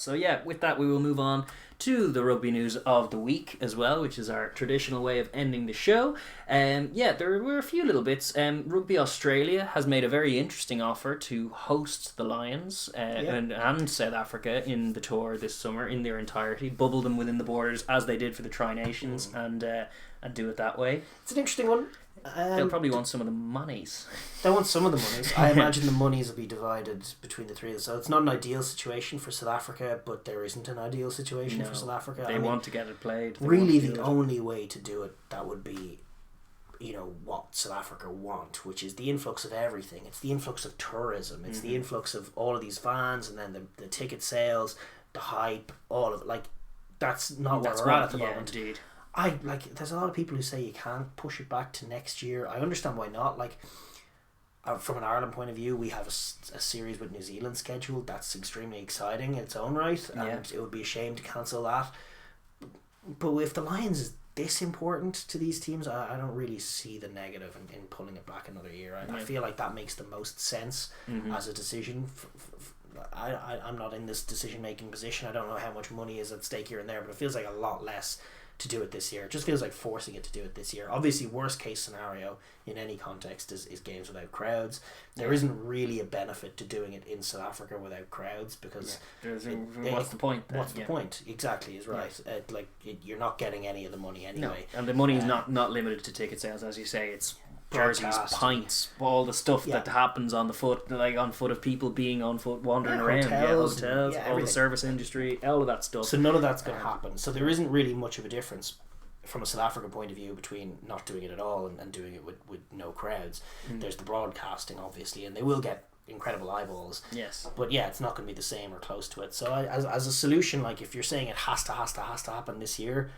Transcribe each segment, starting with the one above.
So yeah, with that we will move on to the rugby news of the week as well, which is our traditional way of ending the show. There were a few little bits. Rugby Australia has made a very interesting offer to host the Lions and South Africa in the tour this summer in their entirety, bubble them within the borders as they did for the Tri-Nations and do it that way. It's an interesting one. They'll probably want some of the monies. They want some of the monies. I imagine the monies will be divided between the three of them. So it's not an ideal situation for South Africa, but there isn't an ideal situation for South Africa. They want to get it played. Really, the only way to do it, that would be, what South Africa want, which is the influx of everything. It's the influx of tourism. It's the influx of all of these fans, and then the ticket sales, the hype, all of it. Like, that's not where we're at the moment. Indeed. There's a lot of people who say you can't push it back to next year. I understand why not. From an Ireland point of view, we have a series with New Zealand scheduled. That's extremely exciting in its own right, and it would be a shame to cancel that. But if the Lions is this important to these teams, I don't really see the negative in pulling it back another year. I feel like that makes the most sense as a decision. I'm not in this decision-making position. I don't know how much money is at stake here and there, but it feels like a lot less to do it this year. It just feels like forcing it to do it this year. Obviously, worst case scenario in any context is games without crowds. There isn't really a benefit to doing it in South Africa without crowds because what's the point then? What's the point? Exactly is right. You're not getting any of the money anyway. No. And the money is not limited to ticket sales, as you say. It's jerseys, pints, all the stuff that happens on the foot, like on foot of people being on foot wandering around, hotels, all the service industry, all of that stuff. So none of that's going to happen. So there isn't really much of a difference from a South African point of view between not doing it at all and doing it with no crowds. There's the broadcasting, obviously, and they will get incredible eyeballs. Yes. But it's not going to be the same or close to it. So as a solution, like if you're saying it has to happen this year,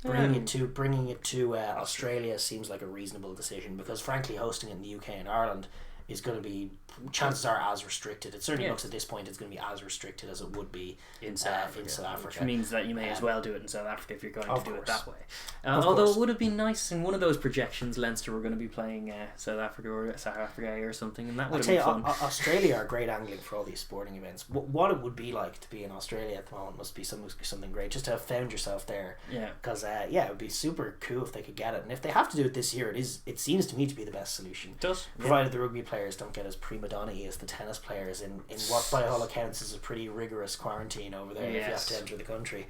bringing it to Australia seems like a reasonable decision, because frankly hosting it in the UK and Ireland is going to be, chances are, as restricted. It certainly looks at this point it's going to be as restricted as it would be in South Africa. Which means that you may as well do it in South Africa if you're going to do it that way. Although it would have been nice in one of those projections Leinster were going to be playing South Africa or something, and that would have been fun. Australia are great angling for all these sporting events. What it would be like to be in Australia at the moment must be something great, just to have found yourself there. Because it would be super cool if they could get it, and if they have to do it this year, it seems to me to be the best solution. It does, provided the rugby players don't get as prima donna-y as the tennis players in what by all accounts is a pretty rigorous quarantine over there if you have to enter the country.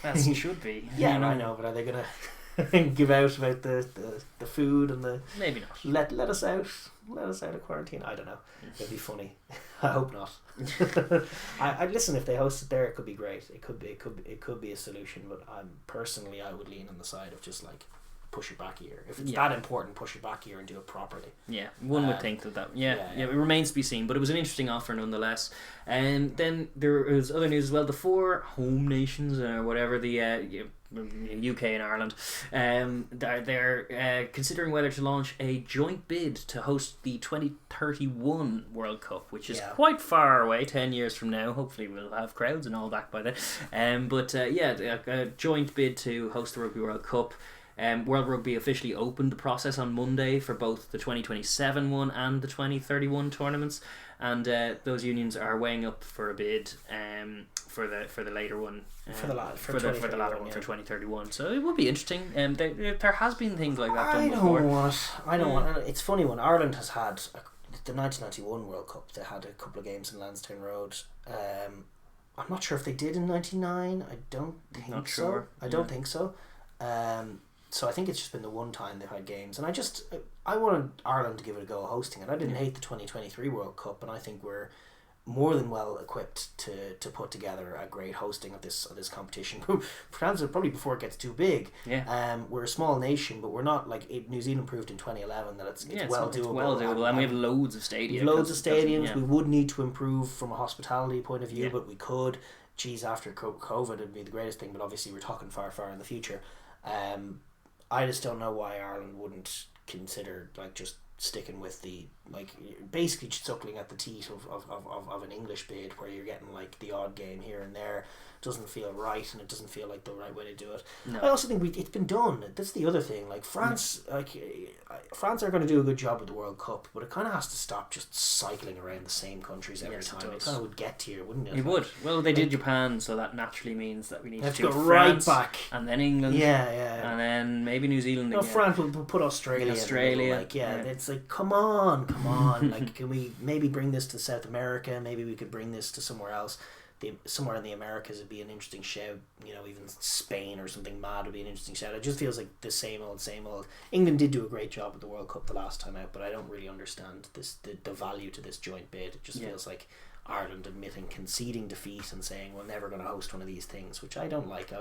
As it should be. I know, but are they going to give out about the food and the maybe not let us out of quarantine? I don't know. It'd be funny. I hope not. I listen, if they host it there, it could be great. It could be a solution, but I would lean on the side of just like push it back a year. If it's that important, push it back a year and do it properly. One would think that it remains to be seen, but it was an interesting offer nonetheless. And then there was other news as well. The four home nations or whatever, the UK and Ireland, they're considering whether to launch a joint bid to host the 2031 World Cup, which is quite far away, 10 years from now. Hopefully we'll have crowds and all back by then. A joint bid to host the Rugby World Cup. World Rugby officially opened the process on Monday for both the 2027 one and the 2031 tournaments, and those unions are weighing up for a bid for the later one for the latter one for 2031. So it would be interesting. There has been things like that done before. I don't want. It's funny when Ireland has had the 1991 World Cup. They had a couple of games in Lansdowne Road. I'm not sure if they did in '99. I don't think so. Sure. I don't think so. So I think it's just been the one time they've had games, and I wanted Ireland to give it a go hosting it. I didn't hate the 2023 World Cup, and I think we're more than well equipped to put together a great hosting of this competition. Probably before it gets too big. We're a small nation, but we're not like New Zealand proved in 2011 that it's well doable. It's well doable, and we have loads of stadiums. We would need to improve from a hospitality point of view, but we could. After COVID, it'd be the greatest thing, but obviously we're talking far, far in the future. I just don't know why Ireland wouldn't consider like just sticking with the, like, basically suckling at the teat of an English bid where you're getting like the odd game here and there. Doesn't feel right, and it doesn't feel like the right way to do it. No. I also think it's been done. That's the other thing. Like France, France are going to do a good job with the World Cup, but it kind of has to stop just cycling around the same countries every time. It kind of would get to you, wouldn't it? It would. Well, they did Japan, so that naturally means that we need to do go France, right back, and then England, and then maybe New Zealand. No, France will put Australia. Like, it's like, come on. Like, can we maybe bring this to South America? Maybe we could bring this to somewhere else. Somewhere in the Americas would be an interesting shout. You know, even Spain or something mad would be an interesting shout. It just feels like the same old. England did do a great job at the World Cup the last time out, but I don't really understand the value to this joint bid. It just feels like Ireland conceding defeat and saying we're never going to host one of these things, which I don't like. I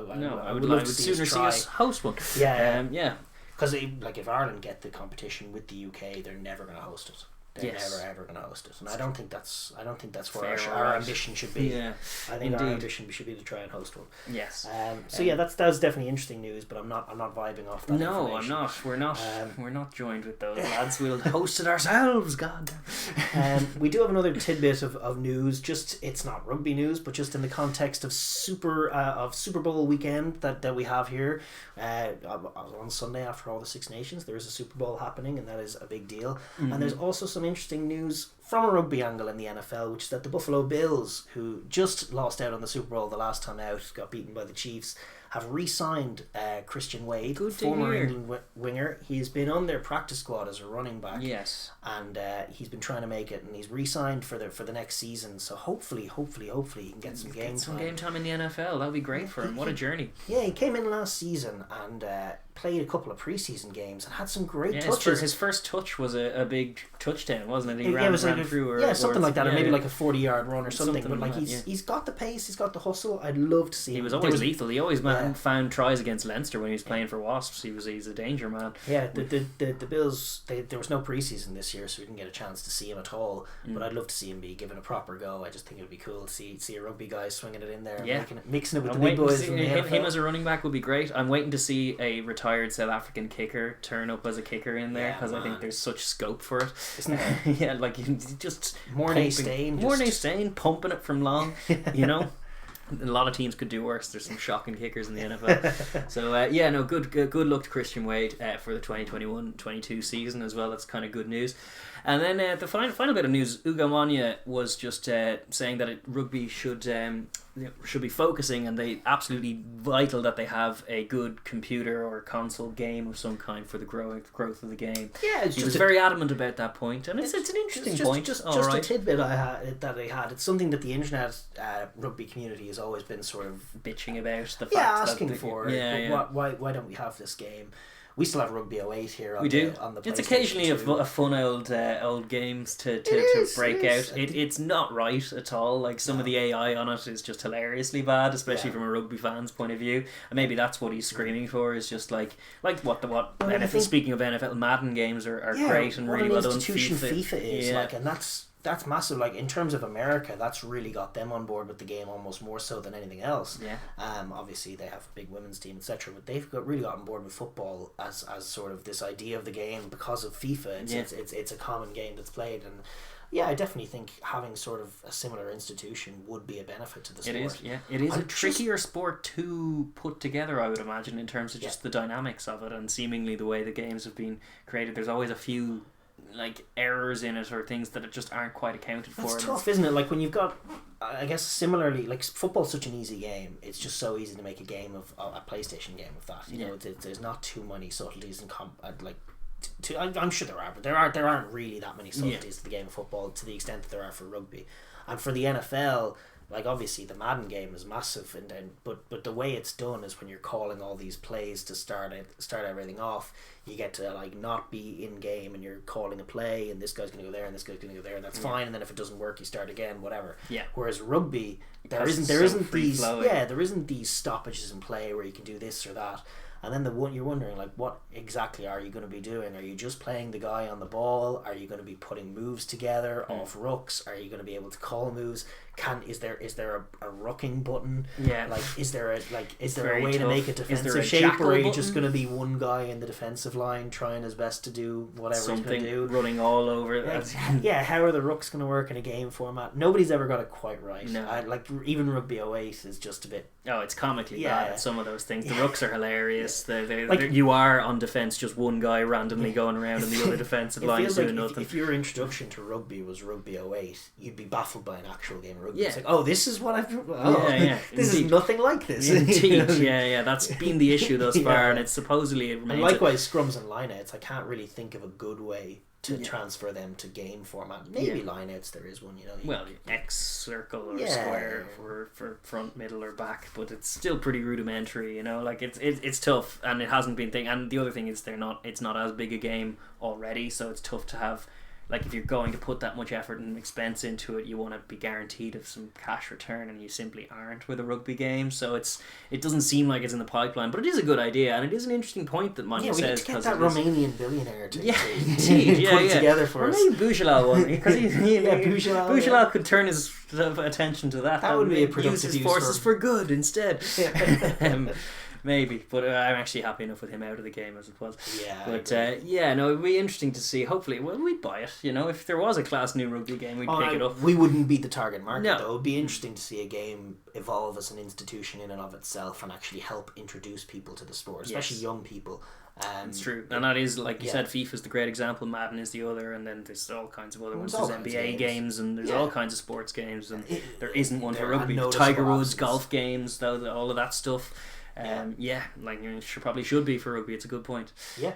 would sooner see us host one. Because like if Ireland get the competition with the UK, they're never going to host it. They're never ever going to host it, and I don't think that's where our ambition should be. I think our ambition should be to try and host one. Yes. That was definitely interesting news, but I'm not vibing off that. No, I'm not. We're not joined with those lads. We'll host it ourselves. God. We do have another tidbit of news. Just it's not rugby news, but just in the context of Super Bowl weekend that we have here. On Sunday after all the Six Nations, there is a Super Bowl happening, and that is a big deal. And there's also some interesting news from a rugby angle in the NFL, which is that the Buffalo Bills, who just lost out on the Super Bowl the last time out, got beaten by the Chiefs, have re-signed Christian Wade, former England winger. He's been on their practice squad as a running back. Yes. And he's been trying to make it, and he's re-signed for the next season. So hopefully he can get some game time in the NFL. That'll be great for him. What a journey. Yeah, he came in last season and played a couple of preseason games and had some great touches. His first touch was a big touchdown, wasn't it? He ran through something like that, or maybe like a 40-yard run or something. But like he's got the pace, he's got the hustle. I'd love to see him. He was always lethal. He always found tries against Leinster when he was playing for Wasps. He's a danger man. Yeah, the Bills, there was no preseason this year, so we didn't get a chance to see him at all. But I'd love to see him be given a proper go. I just think it would be cool to see a rugby guy swinging it in there, mixing it with the big boys. Him as a running back would be great. I'm waiting to see a retired South African kicker turn up as a kicker in there, because I think there's such scope for it, isn't there? Like just Mornay Stain pumping it from long. You know, a lot of teams could do worse. There's some shocking kickers in the NFL. So good luck to Christian Wade for the 2021-22 season as well. That's kind of good news. And then the final bit of news, Ugo Monye was just saying that rugby should be focusing, and they absolutely vital that they have a good computer or console game of some kind for the growth of the game. Yeah, he was very adamant about that point, and it's an interesting point. Just a tidbit I had. It's something that the internet rugby community has always been sort of bitching about. The fact asking for. Why don't we have this game? We still have Rugby 08 here on the PlayStation. It's occasionally a fun old games to break out. It's not right at all. Like some of the AI on it is just hilariously bad, especially from a rugby fan's point of view. And maybe that's what he's screaming for, is just like what NFL. Speaking of NFL, Madden games are great and really well done. FIFA is like, and that's massive. Like in terms of America, that's really got them on board with the game almost more so than anything else. Obviously they have a big women's team, etc. But they've really got on board with football as sort of this idea of the game because of FIFA. It's a common game that's played, and I definitely think having sort of a similar institution would be a benefit to the sport. It is a trickier sport to put together, I would imagine, in terms of just the dynamics of it and seemingly the way the games have been created. There's always a few like errors in it or things that just aren't quite accounted for. It's tough, isn't it? Like when you've got, I guess similarly, like football's such an easy game. It's just so easy to make a game of a PlayStation game of that. You know, there's not too many subtleties and I'm sure there are, but there aren't really that many subtleties to the game of football to the extent that there are for rugby. And for the NFL, like obviously the Madden game is massive, but the way it's done is when you're calling all these plays to start everything off, you get to like not be in game and you're calling a play and this guy's going to go there and this guy's going to go there and that's fine, and then if it doesn't work you start again, whatever. Whereas rugby, there isn't these stoppages in play where you can do this or that. And then you're wondering, like, what exactly are you going to be doing? Are you just playing the guy on the ball? Are you going to be putting moves together off rucks? Are you going to be able to call moves? is there a rucking button? Yeah. Like, is there a Very way tough. to make it Is there defensive a shape, or are you jackal just button? going to be one guy in the defensive line trying his best to do whatever he's going Something to do? running all over. Yeah, how are the rucks going to work in a game format? Nobody's ever got it quite right. No. Like, even Rugby 08 is just a bit... Oh, it's comically Yeah. bad at some of those things. The rucks are hilarious. Like- You are on defence, just one guy randomly going around, and the other defensive It line feels is doing like nothing. if your introduction to rugby was Rugby 08, you'd be baffled by an actual game of rugby. Yeah. It's like, oh, this is what I've... Yeah, this indeed. is nothing like this. Indeed, You know? yeah, that's been the issue thus far, Yeah. and it's supposedly it And remains. likewise, scrums and lineouts, I can't really think of a good way to Yeah. transfer them to game format. Maybe Yeah. lineouts, there is one, you know. Well, X circle or Yeah. square for front, middle, or back, but it's still pretty rudimentary. You know, like it's tough, and it hasn't been thing. And the other thing is it's not as big a game already, so it's tough to have. Like, if you're going to put that much effort and expense into it, you want to be guaranteed of some cash return, and you simply aren't with a rugby game. So it doesn't seem like it's in the pipeline, but it is a good idea, and it is an interesting point that Monye Yeah, we need says. to get 'cause that it is- Romanian billionaire to indeed, yeah, put it yeah. together for Or us. maybe Bouchalal one, because Bouchalal, Bouchalal could turn his attention to that. That would be a maybe productive use his use forces for good instead. Yeah. Maybe, but I'm actually happy enough with him out of the game as it was. Yeah, I But agree. no, it'd be interesting to see. Hopefully, well, we'd buy it. You know, if there was a class new rugby game, we'd pick it up. We wouldn't be the target market, No. though. It would be interesting to see a game evolve as an institution in and of itself and actually help introduce people to the sport, especially Yes. young people. It's true, and that is, like you Yeah. said, FIFA's the great example. Madden is the other, and then there's all kinds of other ones. There's all There's kinds NBA of games. games. and there's Yeah. all kinds of sports games, and there isn't one for There are rugby. noticeable Tiger Woods absence. golf games, though, all of that stuff. Like you probably should be for rugby. It's a good point. Yeah.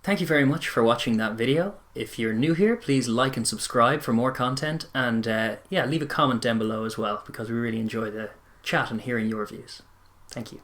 Thank you very much for watching that video. If you're new here, please like and subscribe for more content, and leave a comment down below as well, because we really enjoy the chat and hearing your views. Thank you.